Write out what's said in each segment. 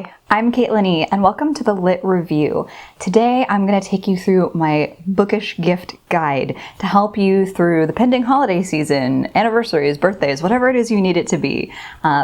Hi, I'm Caitlin E, and welcome to the Lit Review. Today I'm going to take you through my bookish gift guide to help you through the pending holiday season, anniversaries, birthdays, whatever it is you need it to be,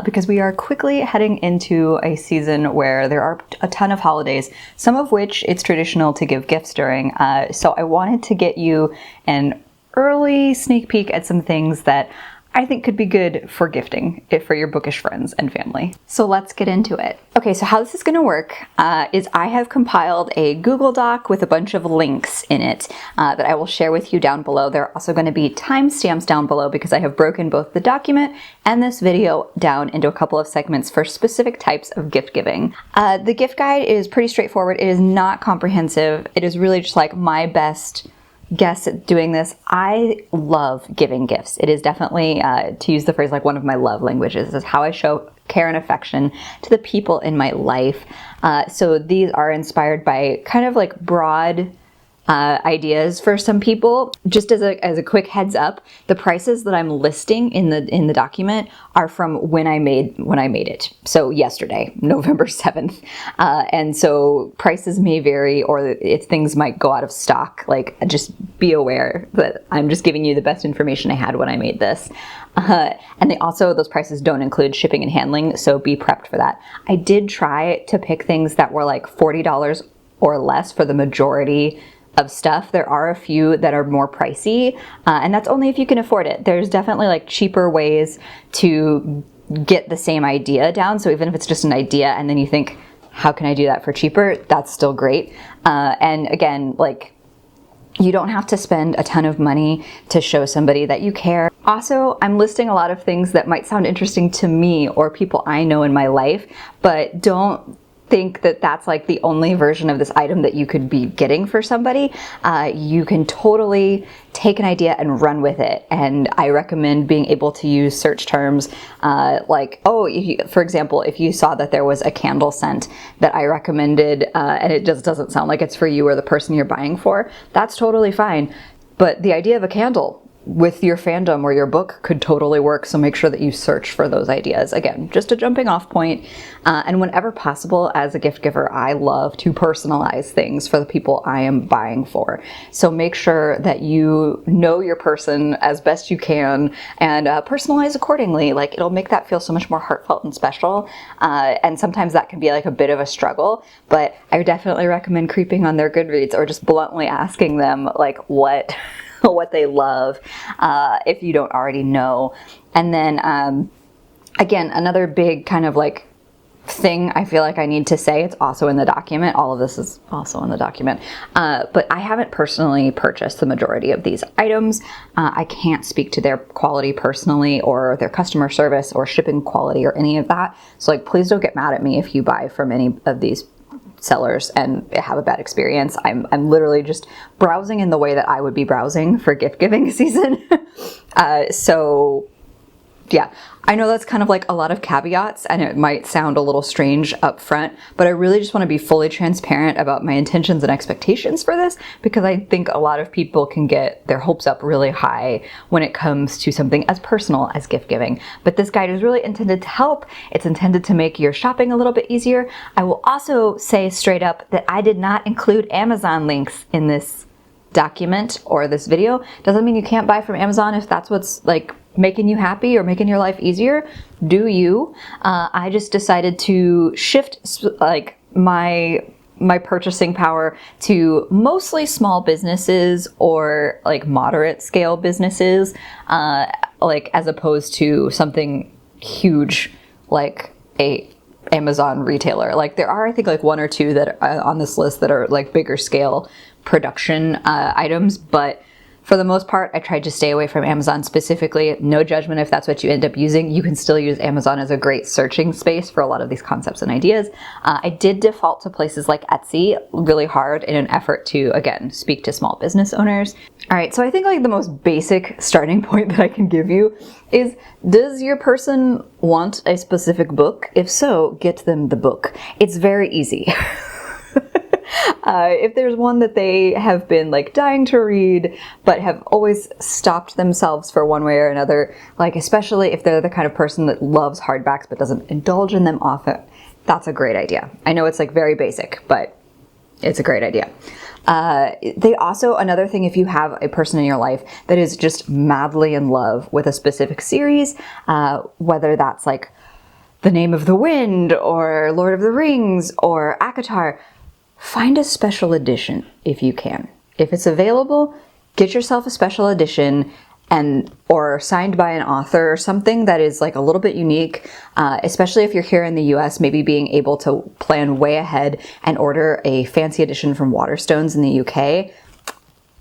because we are quickly heading into a season where there are a ton of holidays, some of which it's traditional to give gifts during. So I wanted to get you an early sneak peek at some things that I think could be good for gifting for your bookish friends and family. So let's get into it. Okay, so how this is going to work is I have compiled a Google Doc with a bunch of links in it that I will share with you down below. There are also going to be timestamps down below because I have broken both the document and this video down into a couple of segments for specific types of gift giving. The gift guide is pretty straightforward. It is not comprehensive. It is really just like my best guess at doing this. I love giving gifts. It is definitely, to use the phrase, like one of my love languages. This is how I show care and affection to the people in my life. So these are inspired by kind of like broad ideas for some people. Just as a quick heads up, the prices that I'm listing in the document are from when I made it. So yesterday, November 7th. And so prices may vary, or if things might go out of stock. Like, just be aware that I'm just giving you the best information I had when I made this. And those prices don't include shipping and handling, so be prepped for that. I did try to pick things that were like $40 or less for the majority of stuff. There are a few that are more pricey, and that's only if you can afford it. There's definitely like cheaper ways to get the same idea down. So even if it's just an idea and then you think, how can I do that for cheaper? That's still great. And again, like, you don't have to spend a ton of money to show somebody that you care. Also, I'm listing a lot of things that might sound interesting to me or people I know in my life, but don't think that that's like the only version of this item that you could be getting for somebody. You can totally take an idea and run with it. And I recommend being able to use search terms for example, if you saw that there was a candle scent that I recommended and it just doesn't sound like it's for you or the person you're buying for, that's totally fine. But the idea of a candle with your fandom or your book could totally work, so make sure that you search for those ideas. Again, just a jumping off point. And whenever possible, as a gift giver, I love to personalize things for the people I am buying for. So make sure that you know your person as best you can and personalize accordingly. Like, it'll make that feel so much more heartfelt and special. And sometimes that can be like a bit of a struggle, but I would definitely recommend creeping on their Goodreads or just bluntly asking them like what they love, if you don't already know. And then, again, another big kind of like thing I feel like I need to say, it's also in the document. All of this is also in the document. But I haven't personally purchased the majority of these items. I can't speak to their quality personally or their customer service or shipping quality or any of that. So like, please don't get mad at me if you buy from any of these sellers and have a bad experience. I'm literally just browsing in the way that I would be browsing for gift giving season. So yeah, I know that's kind of like a lot of caveats and it might sound a little strange up front, but I really just want to be fully transparent about my intentions and expectations for this, because I think a lot of people can get their hopes up really high when it comes to something as personal as gift giving. But this guide is really intended to help. It's intended to make your shopping a little bit easier. I will also say straight up that I did not include Amazon links in this document or this video. Doesn't mean you can't buy from Amazon if that's what's like making you happy or making your life easier. Do you? I just decided to shift like my purchasing power to mostly small businesses or like moderate scale businesses, like as opposed to something huge like a Amazon retailer. Like, there are, I think, like one or two that are on this list that are like bigger scale production items, but for the most part, I tried to stay away from Amazon specifically. No judgment if that's what you end up using. You can still use Amazon as a great searching space for a lot of these concepts and ideas. I did default to places like Etsy really hard in an effort to, again, speak to small business owners. All right, so I think like the most basic starting point that I can give you is, does your person want a specific book? If so, get them the book. It's very easy. If there's one that they have been like dying to read, but have always stopped themselves for one way or another, like especially if they're the kind of person that loves hardbacks but doesn't indulge in them often, that's a great idea. I know it's like very basic, but it's a great idea. They also, another thing, if you have a person in your life that is just madly in love with a specific series, whether that's like The Name of the Wind or Lord of the Rings or ACOTAR, find a special edition if you can. If it's available, get yourself a special edition or signed by an author or something that is like a little bit unique, especially if you're here in the US, maybe being able to plan way ahead and order a fancy edition from Waterstones in the UK.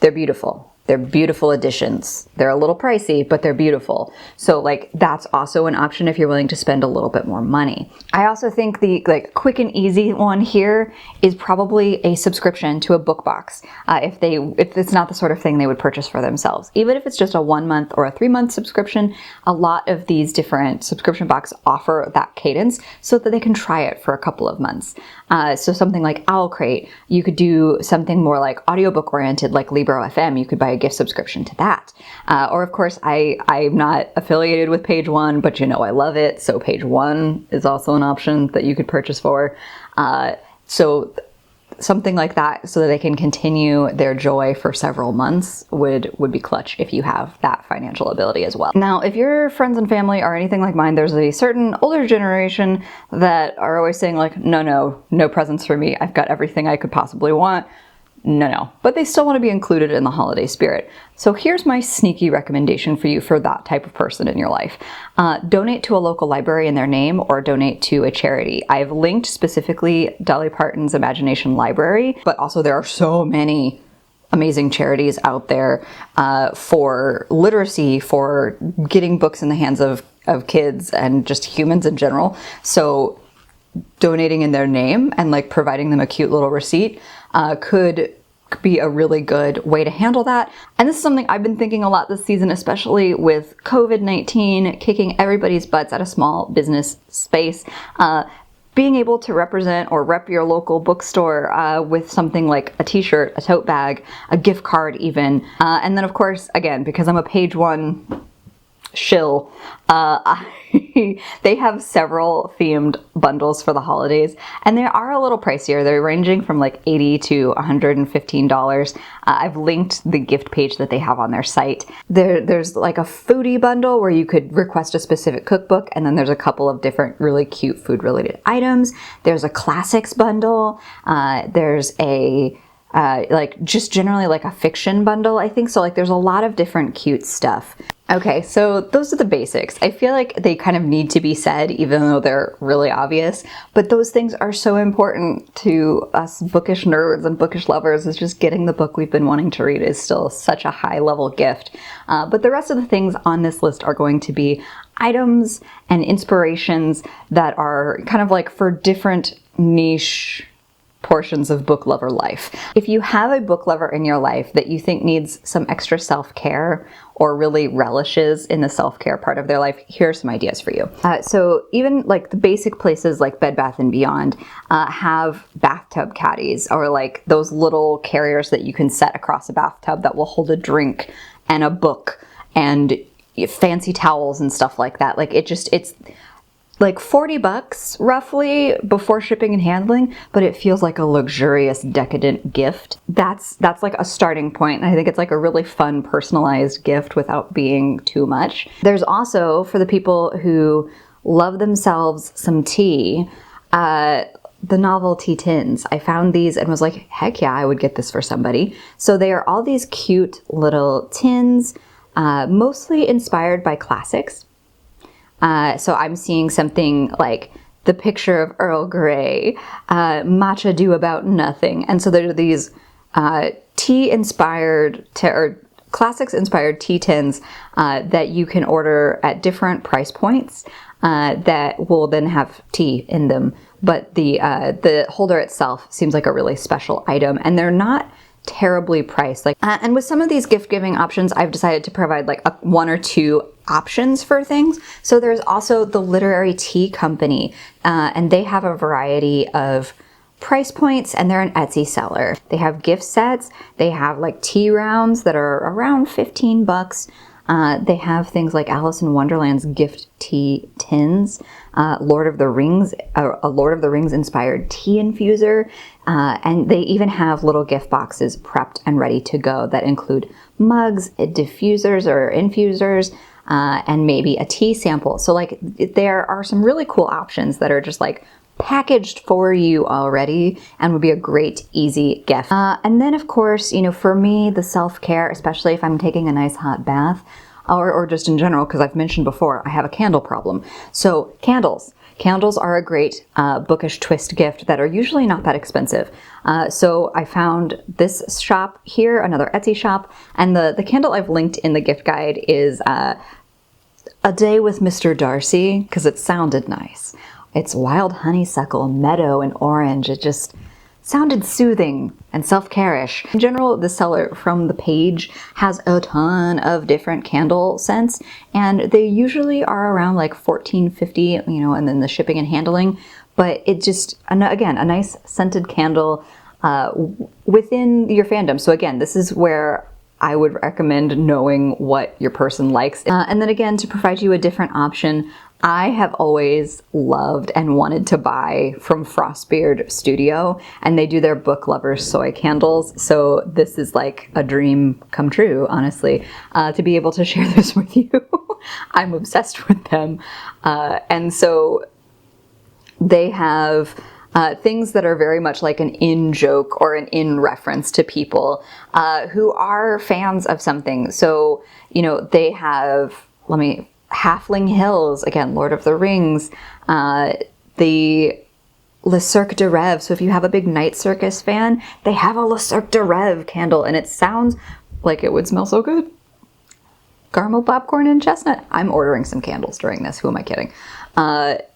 They're beautiful. They're beautiful editions. They're a little pricey, but they're beautiful. So like that's also an option if you're willing to spend a little bit more money. I also think the like quick and easy one here is probably a subscription to a book box. If it's not the sort of thing they would purchase for themselves. Even if it's just a 1 month or a 3 month subscription, a lot of these different subscription boxes offer that cadence so that they can try it for a couple of months. So something like Owl Crate, you could do something more like audiobook oriented like Libro FM. You could buy a gift subscription to that. Or of course, I'm not affiliated with Page One, but you know I love it. So Page One is also an option that you could purchase for. So something like that so that they can continue their joy for several months would be clutch if you have that financial ability as well. Now, if your friends and family are anything like mine, there's a certain older generation that are always saying like, no presents for me. I've got everything I could possibly want. No. But they still want to be included in the holiday spirit. So here's my sneaky recommendation for you for that type of person in your life. Donate to a local library in their name or donate to a charity. I've linked specifically Dolly Parton's Imagination Library, but also there are so many amazing charities out there for literacy, for getting books in the hands of kids and just humans in general. So donating in their name and like providing them a cute little receipt could be a really good way to handle that. And this is something I've been thinking a lot this season, especially with COVID-19 kicking everybody's butts at a small business space. Being able to represent or rep your local bookstore with something like a t-shirt, a tote bag, a gift card even. And then of course, again, because I'm a Page One shill, they have several themed bundles for the holidays, and they are a little pricier. They're ranging from like $80 to $115. I've linked the gift page that they have on their site. There's like a foodie bundle where you could request a specific cookbook, and then there's a couple of different really cute food related items. There's a classics bundle. There's a like just generally like a fiction bundle, I think. So like there's a lot of different cute stuff. Okay, so those are the basics. I feel like they kind of need to be said, even though they're really obvious, but those things are so important to us bookish nerds and bookish lovers. Is just getting the book we've been wanting to read is still such a high level gift. But the rest of the things on this list are going to be items and inspirations that are kind of like for different niche portions of book lover life. If you have a book lover in your life that you think needs some extra self-care or really relishes in the self-care part of their life, here are some ideas for you. So even like the basic places like Bed Bath & Beyond have bathtub caddies, or like those little carriers that you can set across a bathtub that will hold a drink and a book and fancy towels and stuff like that. Like it's like $40 roughly before shipping and handling, but it feels like a luxurious, decadent gift. That's like a starting point. And I think it's like a really fun, personalized gift without being too much. There's also, for the people who love themselves some tea, the novelty tins. I found these and was like, heck yeah, I would get this for somebody. So they are all these cute little tins, mostly inspired by classics. So I'm seeing something like the picture of Earl Grey, Matcha Do About Nothing. And so there are these tea-inspired, or classics-inspired tea tins that you can order at different price points that will then have tea in them. But the holder itself seems like a really special item, and they're not terribly priced. And with some of these gift giving options, I've decided to provide like one or two options for things. So there's also the Literary Tea Company, and they have a variety of price points, and they're an Etsy seller. They have gift sets. They have like tea rounds that are around $15. They have things like Alice in Wonderland's gift tea tins, Lord of the Rings, a Lord of the Rings inspired tea infuser, and they even have little gift boxes prepped and ready to go that include mugs, diffusers or infusers, and maybe a tea sample. So like there are some really cool options that are just like packaged for you already and would be a great, easy gift. And then of course, you know, for me, the self-care, especially if I'm taking a nice hot bath, or just in general, because I've mentioned before, I have a candle problem. So candles. Candles are a great bookish twist gift that are usually not that expensive. So I found this shop here, another Etsy shop, and the candle I've linked in the gift guide is A Day with Mr. Darcy, because it sounded nice. It's wild honeysuckle, meadow, and orange. It just sounded soothing and self-care-ish. In general, the seller from the page has a ton of different candle scents, and they usually are around like $14.50, you know, and then the shipping and handling. But it just, again, a nice scented candle within your fandom. So again, this is where I would recommend knowing what your person likes. And then again, to provide you a different option, I have always loved and wanted to buy from Frostbeard Studio, and they do their book lovers soy candles. So this is like a dream come true, honestly, to be able to share this with you. I'm obsessed with them. And so they have things that are very much like an in-joke or an in-reference to people who are fans of something. So, you know, they have, Halfling Hills, again, Lord of the Rings, the Le Cirque de Rêve. So if you have a big Night Circus fan, they have a Le Cirque de Rêve candle, and it sounds like it would smell so good. Caramel popcorn and chestnut. I'm ordering some candles during this. Who am I kidding?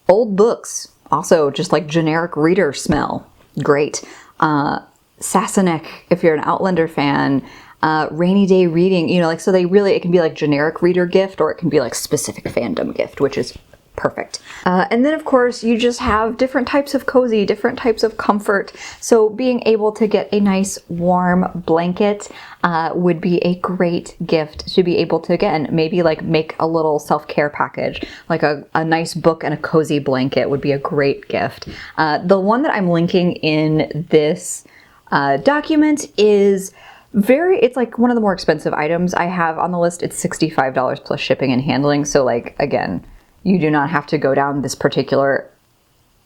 Old books. Also, just like generic reader smell. Great. Sassenach, if you're an Outlander fan. Rainy day reading, you know, like, so they really, it can be like generic reader gift, or it can be like specific fandom gift, which is perfect. And then of course you just have different types of cozy, different types of comfort. So being able to get a nice warm blanket would be a great gift to be able to, again, maybe like make a little self-care package, like a nice book and a cozy blanket would be a great gift. The one that I'm linking in this document is it's like one of the more expensive items I have on the list. It's $65 plus shipping and handling. So like, again, you do not have to go down this particular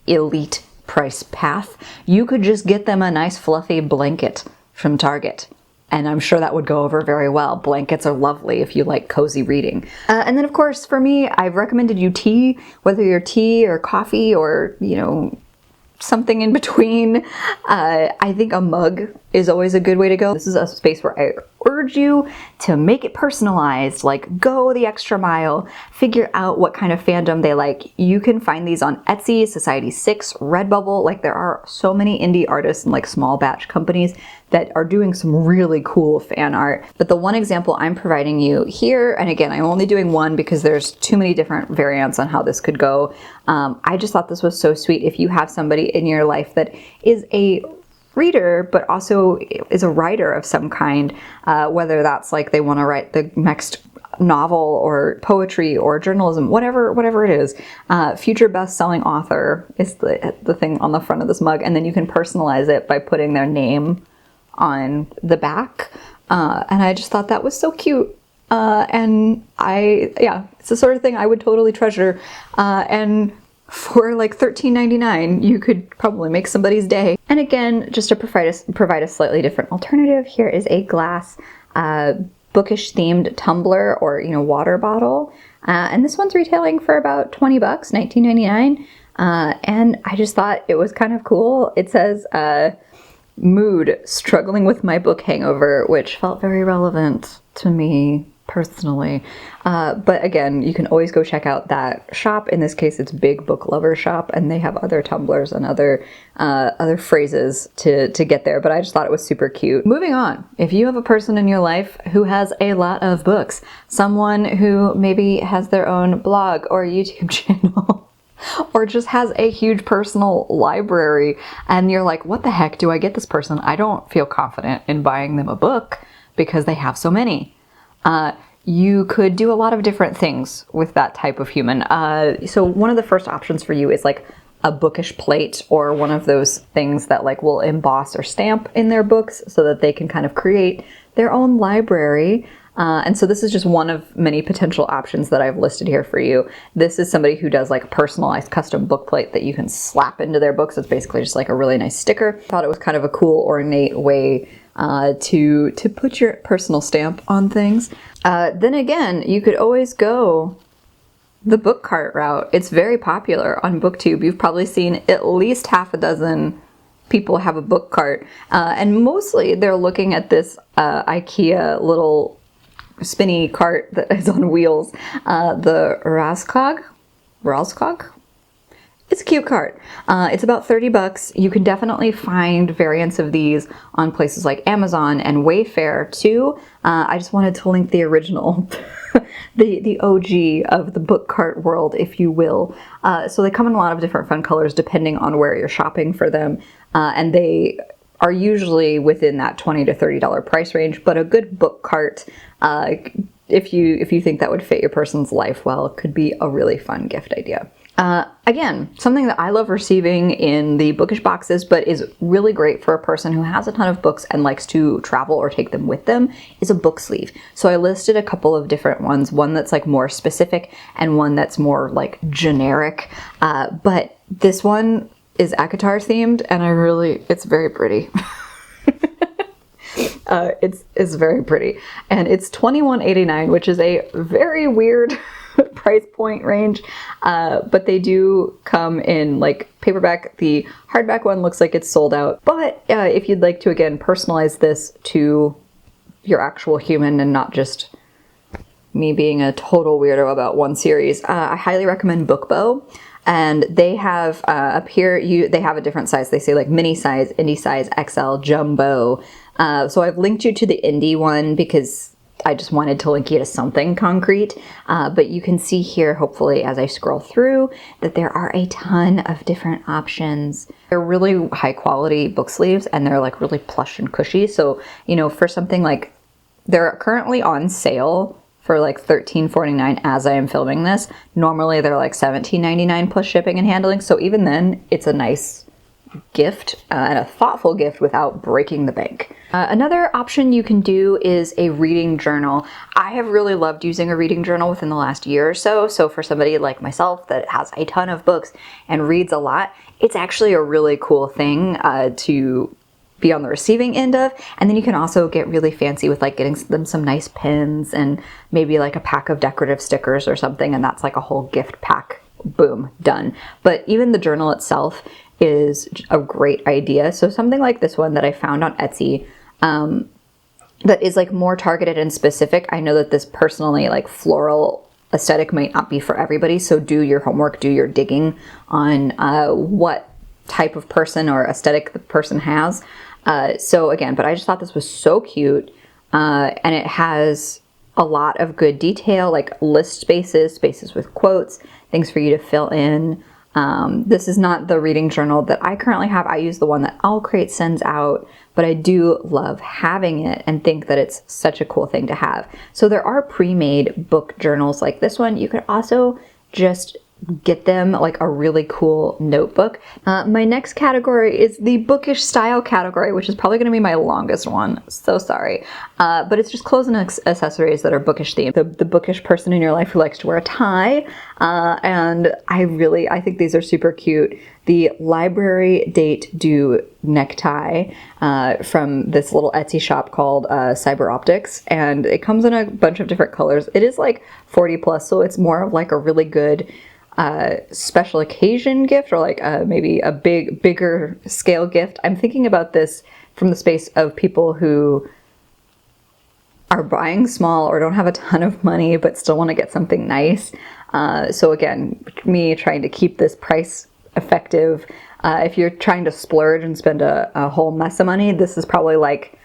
elite price path. You could just get them a nice fluffy blanket from Target, and I'm sure that would go over very well. Blankets are lovely if you like cozy reading. And then of course, for me, I've recommended you tea, whether you're tea or coffee or, you know, something in between. I think a mug is always a good way to go. This is a space where I urge you to make it personalized, like go the extra mile, figure out what kind of fandom they like. You can find these on Etsy, Society6, Redbubble. Like there are so many indie artists and like small batch companies that are doing some really cool fan art. But the one example I'm providing you here, and again, I'm only doing one because there's too many different variants on how this could go. I just thought this was so sweet. If you have somebody in your life that is a reader, but also is a writer of some kind, whether that's like they want to write the next novel or poetry or journalism, whatever it is. Future best-selling author is the thing on the front of this mug, and then you can personalize it by putting their name on the back. And I just thought that was so cute. And it's the sort of thing I would totally treasure. And for like $13.99, you could probably make somebody's day. And again, just to provide a slightly different alternative, here is a glass bookish themed tumbler or, you know, water bottle. And this one's retailing for about $20, $19.99. And I just thought it was kind of cool. It says, mood, struggling with my book hangover, which felt very relevant to me personally. But again, you can always go check out that shop. In this case, it's Big Book Lover Shop, and they have other tumblers and other phrases to get there. But I just thought it was super cute. Moving on, if you have a person in your life who has a lot of books, someone who maybe has their own blog or YouTube channel, or just has a huge personal library, and you're like, what the heck do I get this person? I don't feel confident in buying them a book because they have so many. you could do a lot of different things with that type of human. So one of the first options for you is like a bookish plate, or one of those things that like will emboss or stamp in their books so that they can kind of create their own library. And so this is just one of many potential options that I've listed here for you. This is somebody who does like a personalized custom book plate that you can slap into their books. It's basically just like a really nice sticker. Thought it was kind of a cool, ornate way to put your personal stamp on things. Then again, you could always go the book cart route. It's very popular on BookTube. You've probably seen at least half a dozen people have a book cart, and mostly they're looking at this IKEA little spinny cart that is on wheels, the Raskog. It's a cute cart. It's about 30 bucks. You can definitely find variants of these on places like Amazon and Wayfair too. I just wanted to link the original, the OG of the book cart world, if you will. So they come in a lot of different fun colors depending on where you're shopping for them. And they are usually within that $20 to $30 price range, but a good book cart, if you think that would fit your person's life well, could be a really fun gift idea. Again, something that I love receiving in the bookish boxes, but is really great for a person who has a ton of books and likes to travel or take them with them, is a book sleeve. So I listed a couple of different ones, one that's like more specific and one that's more like generic. But this one is ACOTAR themed, and it's very pretty. It's very pretty, and it's $21.89, which is a very weird price point range, but they do come in like paperback. The hardback one looks like it's sold out, but if you'd like to, again, personalize this to your actual human and not just me being a total weirdo about one series, I highly recommend Bookbow. And they have up here, they have a different size. They say like mini size, indie size, XL, jumbo. So I've linked you to the indie one because I just wanted to link you to something concrete. But you can see here, hopefully, as I scroll through, that there are a ton of different options. They're really high quality book sleeves, and they're like really plush and cushy. So, you know, for something like, they're currently on sale for like $13.49 as I am filming this. Normally they're like $17.99 plus shipping and handling. So even then, it's a nice gift and a thoughtful gift without breaking the bank. Another option you can do is a reading journal. I have really loved using a reading journal within the last year or so. So for somebody like myself that has a ton of books and reads a lot, it's actually a really cool thing to be on the receiving end of. And then you can also get really fancy with like getting them some nice pins and maybe like a pack of decorative stickers or something, and that's like a whole gift pack. Boom, done. But even the journal itself is a great idea. So something like this one that I found on Etsy, that is like more targeted and specific. I know that this personally like floral aesthetic might not be for everybody, so do your homework, do your digging on what type of person or aesthetic the person has. So again, but I just thought this was so cute, and it has a lot of good detail, like list spaces with quotes, things for you to fill in. This is not the reading journal that I currently have. I use the one that I'll Create sends out, but I do love having it and think that it's such a cool thing to have. So there are pre-made book journals like this one. You could also just get them like a really cool notebook. My next category is the Bookish Style category, which is probably going to be my longest one. So sorry. But it's just clothes and accessories that are bookish themed. The bookish person in your life who likes to wear a tie. And I think these are super cute. The Library Date Do necktie from this little Etsy shop called Cyber Optics. And it comes in a bunch of different colors. It is like 40 plus, so it's more of like a really good special occasion gift, or like maybe a bigger scale gift. I'm thinking about this from the space of people who are buying small or don't have a ton of money but still want to get something nice. So again, me trying to keep this price effective. If you're trying to splurge and spend a whole mess of money, this is probably like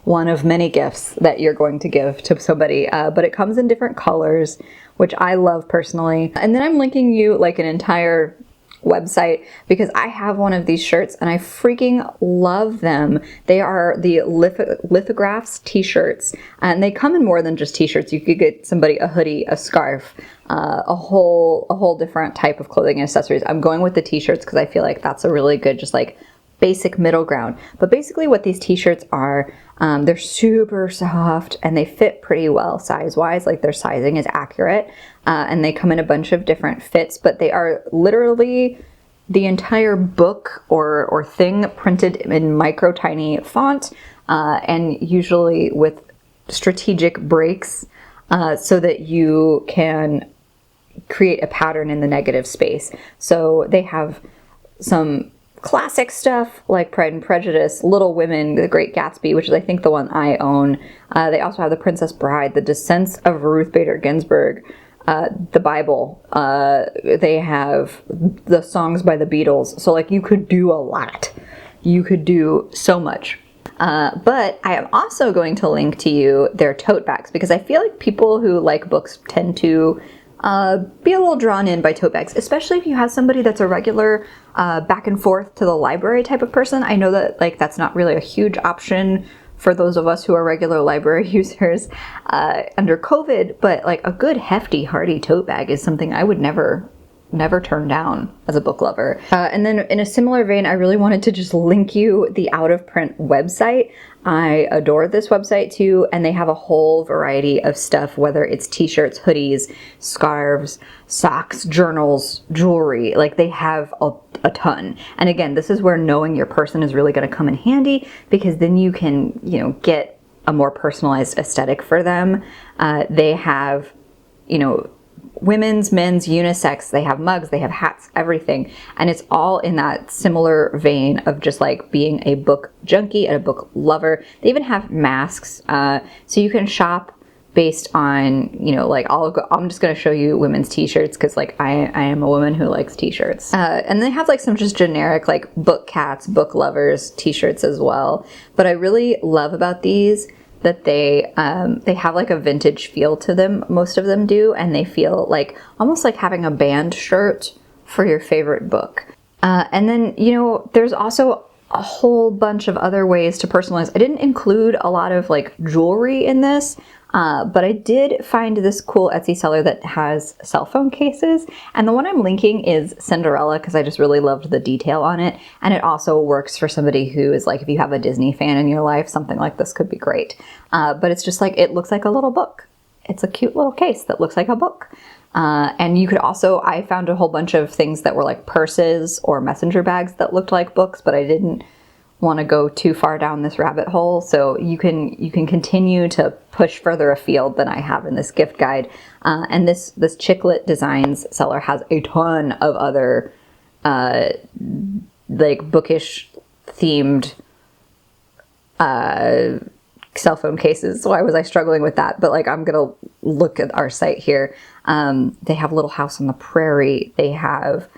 one of many gifts that you're going to give to somebody, but it comes in different colors, which I love personally. And then I'm linking you like an entire website because I have one of these shirts and I freaking love them. They are the lithographs t-shirts, and they come in more than just t-shirts. You could get somebody a hoodie, a scarf, a whole different type of clothing and accessories. I'm going with the t-shirts because I feel like that's a really good just like basic middle ground. But basically what these t-shirts are, they're super soft and they fit pretty well size-wise, like their sizing is accurate, and they come in a bunch of different fits, but they are literally the entire book or thing printed in micro tiny font, and usually with strategic breaks, so that you can create a pattern in the negative space. So they have some classic stuff like Pride and Prejudice, Little Women, The Great Gatsby, which is I think the one I own. They also have The Princess Bride, The Descents of Ruth Bader Ginsburg, the Bible. They have the songs by the Beatles. So like you could do a lot. You could do so much. But I am also going to link to you their tote bags because I feel like people who like books tend to be a little drawn in by tote bags, especially if you have somebody that's a regular back and forth to the library type of person. I know that like that's not really a huge option for those of us who are regular library users under COVID, but like a good hefty hearty tote bag is something I would never turn down as a book lover. And then in a similar vein, I really wanted to just link you the out of print website. I adore this website too, and they have a whole variety of stuff, whether it's t-shirts, hoodies, scarves, socks, journals, jewelry. Like they have a ton. And again, this is where knowing your person is really going to come in handy because then you can, you know, get a more personalized aesthetic for them. They have, you know, women's, men's, unisex, they have mugs, they have hats, everything. And it's all in that similar vein of just like being a book junkie and a book lover. They even have masks. So you can shop based on, you know, like I'm just going to show you women's t-shirts because like I am a woman who likes t-shirts. And they have like some just generic like book cats, book lovers t-shirts as well. But I really love about these that they have like a vintage feel to them, most of them do, and they feel like almost like having a band shirt for your favorite book. And then, you know, there's also a whole bunch of other ways to personalize. I didn't include a lot of like jewelry in this, but I did find this cool Etsy seller that has cell phone cases. And the one I'm linking is Cinderella because I just really loved the detail on it. And it also works for somebody who is like, if you have a Disney fan in your life, something like this could be great. But it's just like, it looks like a little book. It's a cute little case that looks like a book. And you could also, I found a whole bunch of things that were like purses or messenger bags that looked like books, but I didn't want to go too far down this rabbit hole. So you can continue to push further afield than I have in this gift guide. And this Chicklet Designs seller has a ton of other like bookish themed cell phone cases. So why was I struggling with that? But like, I'm going to look at our site here. They have Little House on the Prairie. They have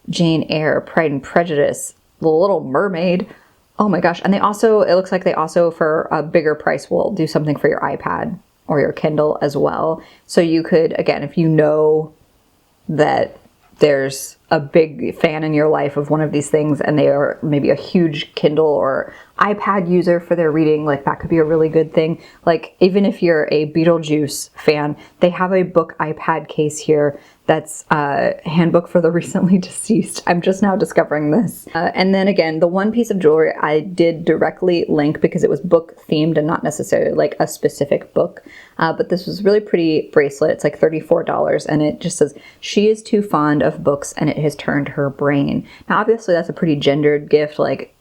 Jane Eyre, Pride and Prejudice, The Little Mermaid. Oh my gosh. And they also, it looks like they also for a bigger price will do something for your iPad or your Kindle as well. So you could, again, if you know that there's a big fan in your life of one of these things and they are maybe a huge Kindle or iPad user for their reading, like that could be a really good thing. Like even if you're a Beetlejuice fan, they have a book iPad case here that's a handbook for the recently deceased. I'm just now discovering this. And then again, the one piece of jewelry I did directly link because it was book themed and not necessarily like a specific book. But this was really pretty bracelet. It's like $34 and it just says, "She is too fond of books and it has turned her brain." Now obviously that's a pretty gendered gift, like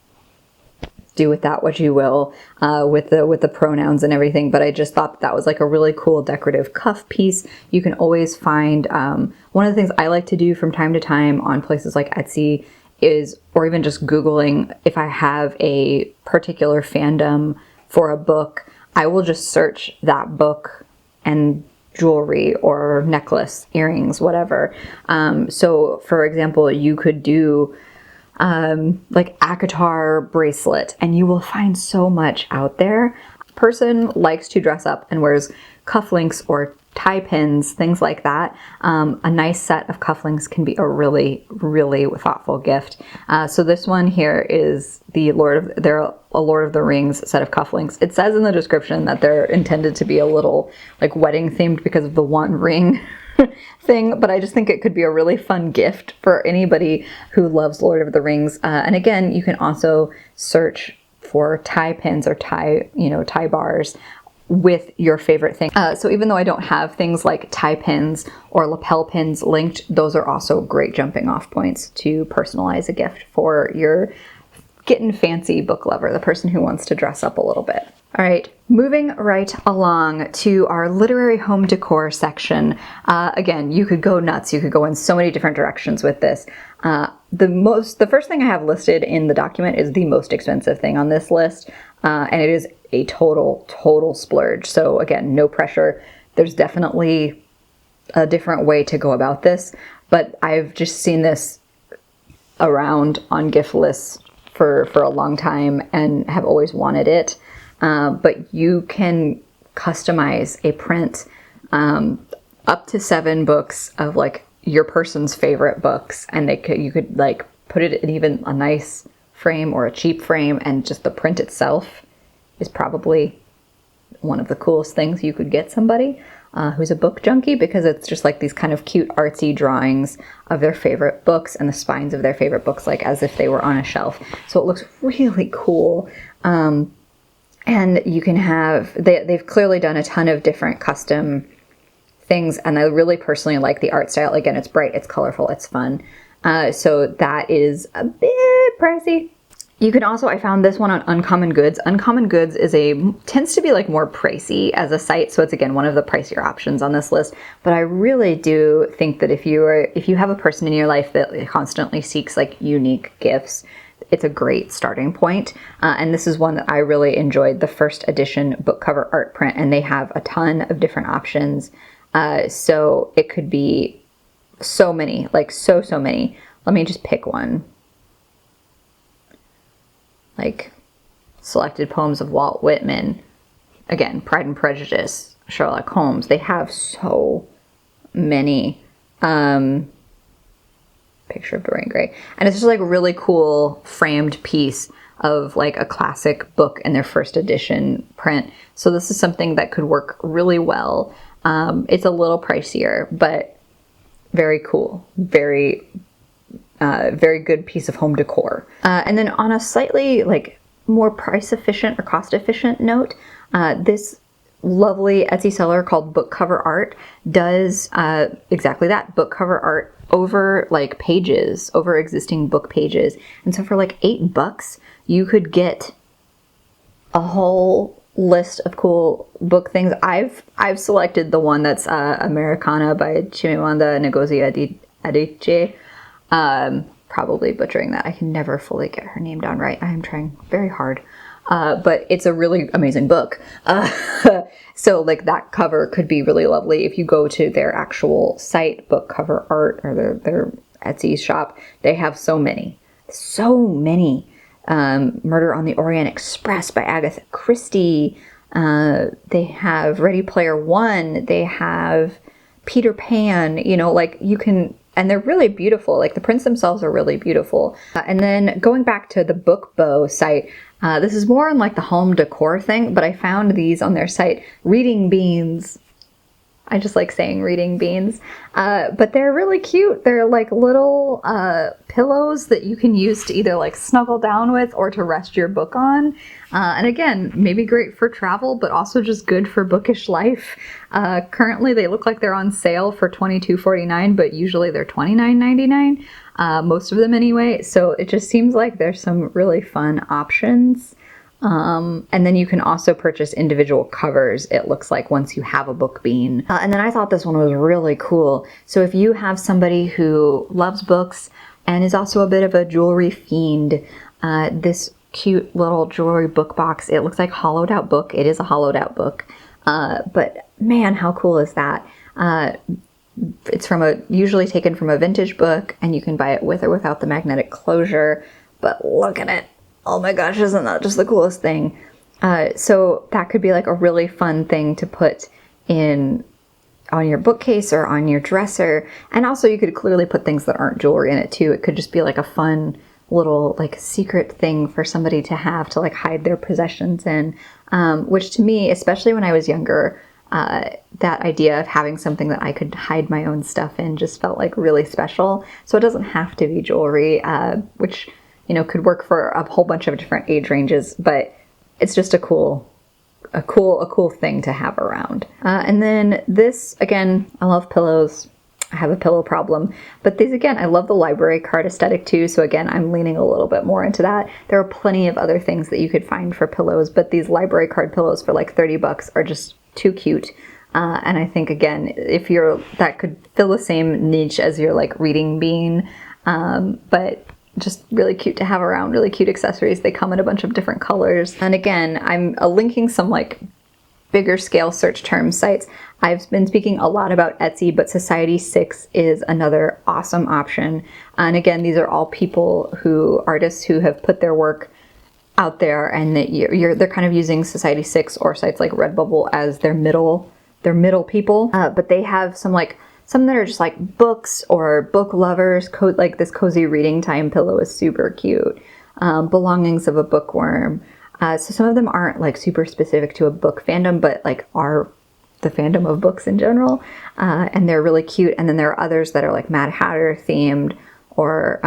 do with that what you will, with the pronouns and everything, but I just thought that was like a really cool decorative cuff piece. You can always find, one of the things I like to do from time to time on places like Etsy is, or even just Googling, if I have a particular fandom for a book, I will just search that book and jewelry or necklace, earrings, whatever. So for example, you could do like ACOTAR bracelet, and you will find so much out there. Person likes to dress up and wears cufflinks or tie pins, things like that. A nice set of cufflinks can be a really, really thoughtful gift. So this one here is they're a Lord of the Rings set of cufflinks. It says in the description that they're intended to be a little like wedding themed because of the one ring thing, but I just think it could be a really fun gift for anybody who loves Lord of the Rings. And again, you can also search for tie pins or tie bars with your favorite thing. So even though I don't have things like tie pins or lapel pins linked, those are also great jumping off points to personalize a gift for your getting fancy book lover, the person who wants to dress up a little bit. All right, moving right along to our literary home decor section. Again, you could go nuts. You could go in so many different directions with this. The first thing I have listed in the document is the most expensive thing on this list, and it is a total splurge. So again, no pressure. There's definitely a different way to go about this, but I've just seen this around on gift lists for a long time and have always wanted it. But you can customize a print up to 7 books of like your person's favorite books, and you could like put it in even a nice frame or a cheap frame, and just the print itself is probably one of the coolest things you could get somebody who's a book junkie, because it's just like these kind of cute artsy drawings of their favorite books and the spines of their favorite books, like as if they were on a shelf. So it looks really cool. And you can have, they've clearly done a ton of different custom things, and I really personally like the art style. Again, it's bright, it's colorful, it's fun. So that is a bit pricey. You can also, I found this one on Uncommon Goods. Uncommon Goods tends to be like more pricey as a site, so it's again one of the pricier options on this list. But I really do think that if you have a person in your life that constantly seeks like unique gifts, it's a great starting point. And this is one that I really enjoyed, the first edition book cover art print, and they have a ton of different options. So it could be so many, like so many. Let me just pick one. Like selected poems of Walt Whitman, again, Pride and Prejudice, Sherlock Holmes. They have so many. Picture of Dorian Gray. And it's just like a really cool framed piece of like a classic book in their first edition print. So this is something that could work really well. It's a little pricier, but very cool. Very good piece of home decor. And then on a slightly like more price efficient or cost efficient note, this lovely Etsy seller called Book Cover Art does exactly that, book cover art over like pages, over existing book pages. And so for like $8, you could get a whole list of cool book things. I've selected the one that's Americana by Chimamanda Ngozi Adichie. Probably butchering that. I can never fully get her name down right. I am trying very hard. But it's a really amazing book. So like that cover could be really lovely. If you go to their actual site, Book Cover Art, or their Etsy shop, they have so many. Murder on the Orient Express by Agatha Christie. They have Ready Player One. They have Peter Pan, like you can, and they're really beautiful. Like the prints themselves are really beautiful. And then going back to the Bookbow site, this is more on like the home decor thing, but I found these on their site, reading beans. I just like saying reading beans, but they're really cute. They're like little pillows that you can use to either like snuggle down with or to rest your book on. And again, maybe great for travel, but also just good for bookish life. Currently, they look like they're on sale for $22.49, but usually they're $29.99. Most of them anyway. So it just seems like there's some really fun options. And then you can also purchase individual covers, it looks like, once you have a book bean. And then I thought this one was really cool. So if you have somebody who loves books and is also a bit of a jewelry fiend, this cute little jewelry book box, it looks like hollowed out book. It is a hollowed out book. But man, how cool is that? It's usually taken from a vintage book, and you can buy it with or without the magnetic closure. But look at it. Oh my gosh, isn't that just the coolest thing? So that could be like a really fun thing to put in on your bookcase or on your dresser. And also you could clearly put things that aren't jewelry in it too. It could just be like a fun little like secret thing for somebody to have to like hide their possessions in, which to me, especially when I was younger, that idea of having something that I could hide my own stuff in just felt like really special. So it doesn't have to be jewelry, which, you know, could work for a whole bunch of different age ranges, but it's just a cool thing to have around. And then this, again, I love pillows. I have a pillow problem, but these, again, I love the library card aesthetic too. So again, I'm leaning a little bit more into that. There are plenty of other things that you could find for pillows, but these library card pillows for like 30 bucks are just too cute. And I think, again, if that could fill the same niche as your like reading bean, but just really cute to have around, really cute accessories. They come in a bunch of different colors. And again, I'm linking some like bigger scale search term sites. I've been speaking a lot about Etsy, but Society6 is another awesome option. And again, these are all artists who have put their work out there, and that they're kind of using Society6 or sites like Redbubble as their middle people. But they have some that are just like books or book lovers. Like this cozy reading time pillow is super cute. Belongings of a bookworm. So some of them aren't like super specific to a book fandom, but like are the fandom of books in general. And they're really cute. And then there are others that are like Mad Hatter themed, or,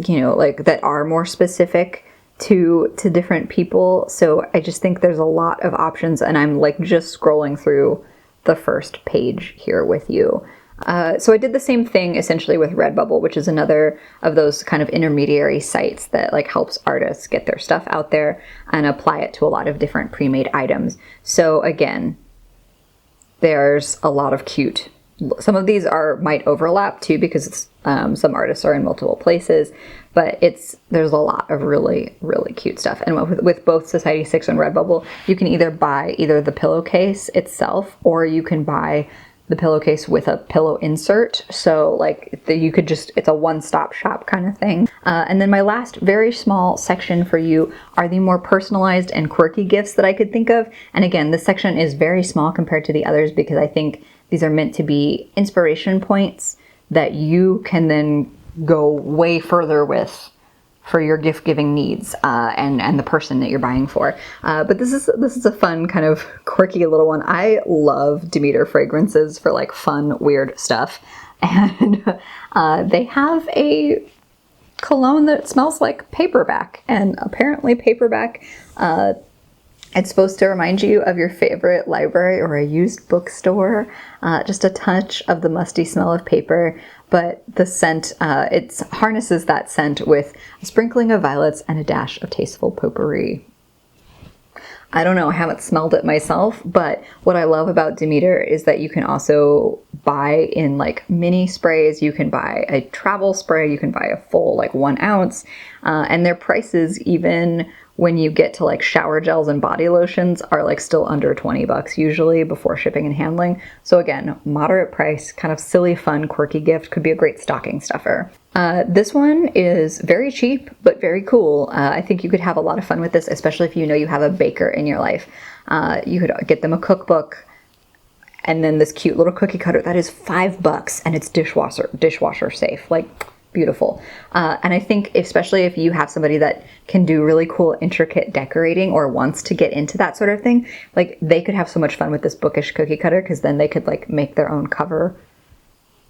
you know, like that are more specific to different people. So I just think there's a lot of options, and I'm like just scrolling through the first page here with you. So I did the same thing essentially with Redbubble, which is another of those kind of intermediary sites that like helps artists get their stuff out there and apply it to a lot of different pre-made items. So again, there's a lot of cute. Some of these might overlap too, because some artists are in multiple places, but there's a lot of really, really cute stuff. And with both Society6 and Redbubble, you can either buy the pillowcase itself, or you can buy the pillowcase with a pillow insert. So like it's a one-stop shop kind of thing. And then my last very small section for you are the more personalized and quirky gifts that I could think of. And again, this section is very small compared to the others, because I think these are meant to be inspiration points that you can then go way further with for your gift giving needs, and the person that you're buying for. But this is a fun kind of quirky little one. I love Demeter fragrances for like fun, weird stuff. And they have a cologne that smells like paperback, and apparently paperback, it's supposed to remind you of your favorite library or a used bookstore. Just a touch of the musty smell of paper, but the scent, it harnesses that scent with a sprinkling of violets and a dash of tasteful potpourri. I don't know, I haven't smelled it myself, but what I love about Demeter is that you can also buy in like mini sprays. You can buy a travel spray, you can buy a full like 1 ounce, and their prices, even when you get to like shower gels and body lotions, are like still under 20 bucks usually before shipping and handling. So again, moderate price, kind of silly, fun, quirky gift, could be a great stocking stuffer. This one is very cheap, but very cool. I think you could have a lot of fun with this, especially if you know you have a baker in your life. You could get them a cookbook, and then this cute little cookie cutter that is $5, and it's dishwasher safe. Like, beautiful. And I think especially if you have somebody that can do really cool, intricate decorating or wants to get into that sort of thing, like they could have so much fun with this bookish cookie cutter, because then they could like make their own cover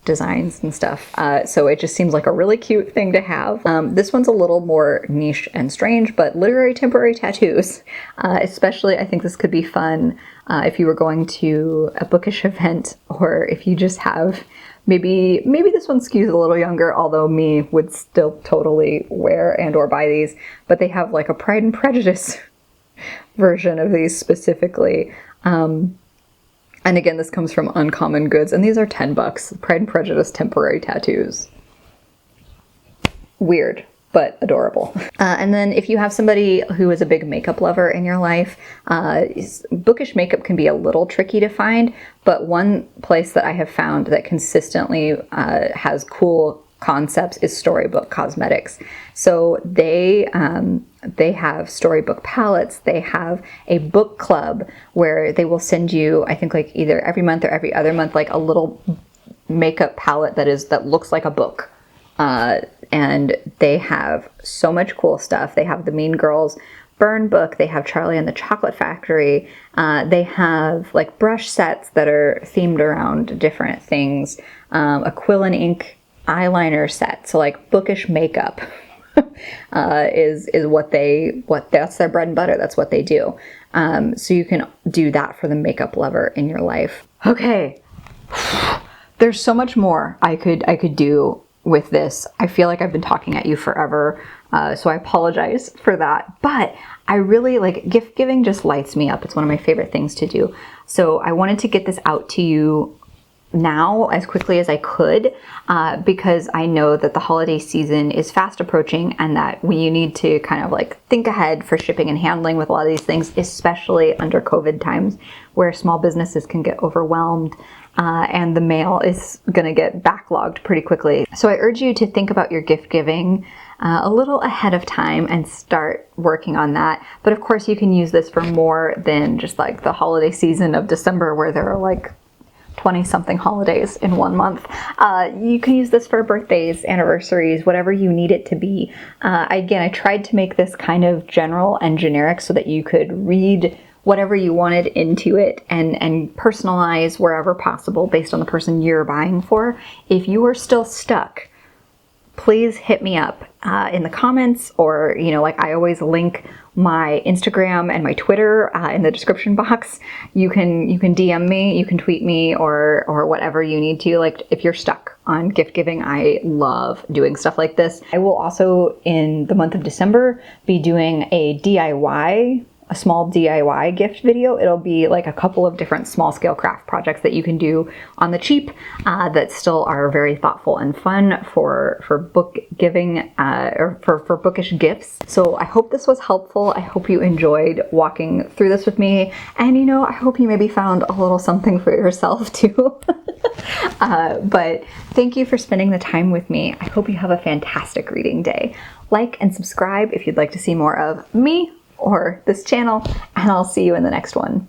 designs and stuff. So it just seems like a really cute thing to have. This one's a little more niche and strange, but literary temporary tattoos. Especially, I think this could be fun if you were going to a bookish event, or if you just have maybe this one skews a little younger, although me would still totally wear and or buy these, but they have like a Pride and Prejudice version of these specifically. And again, this comes from Uncommon Goods, and these are $10. Pride and Prejudice temporary tattoos. Weird, but adorable. And then if you have somebody who is a big makeup lover in your life, bookish makeup can be a little tricky to find, but one place that I have found that consistently has cool concepts is storybook cosmetics. So they have storybook palettes. They have a book club where they will send you, I think like either every month or every other month, like a little makeup palette that looks like a book. And they have so much cool stuff. They have the Mean Girls Burn book. They have Charlie and the Chocolate Factory. They have like brush sets that are themed around different things. A quill and ink eyeliner set. So like bookish makeup is what that's their bread and butter. That's what they do. So you can do that for the makeup lover in your life. Okay. There's so much more I could do with this. I feel like I've been talking at you forever, so I apologize for that. But I really like gift giving, just lights me up. It's one of my favorite things to do. So I wanted to get this out to you now as quickly as I could, because I know that the holiday season is fast approaching and that you need to kind of like think ahead for shipping and handling with a lot of these things, especially under COVID times where small businesses can get overwhelmed. And the mail is going to get backlogged pretty quickly. So I urge you to think about your gift giving a little ahead of time and start working on that. But of course you can use this for more than just like the holiday season of December where there are like 20 something holidays in 1 month. You can use this for birthdays, anniversaries, whatever you need it to be. Again, I tried to make this kind of general and generic so that you could read whatever you wanted into it and personalize wherever possible based on the person you're buying for. If you are still stuck, please hit me up in the comments, or, you know, like I always link my Instagram and my Twitter in the description box. You can DM me, you can tweet me, or whatever you need to. Like if you're stuck on gift giving, I love doing stuff like this. I will also, in the month of December, be doing a small DIY gift video. It'll be like a couple of different small scale craft projects that you can do on the cheap that still are very thoughtful and fun for book giving or for bookish gifts. So I hope this was helpful. I hope you enjoyed walking through this with me, and you know, I hope you maybe found a little something for yourself too. But thank you for spending the time with me. I hope you have a fantastic reading day. Like and subscribe if you'd like to see more of me or this channel, and I'll see you in the next one.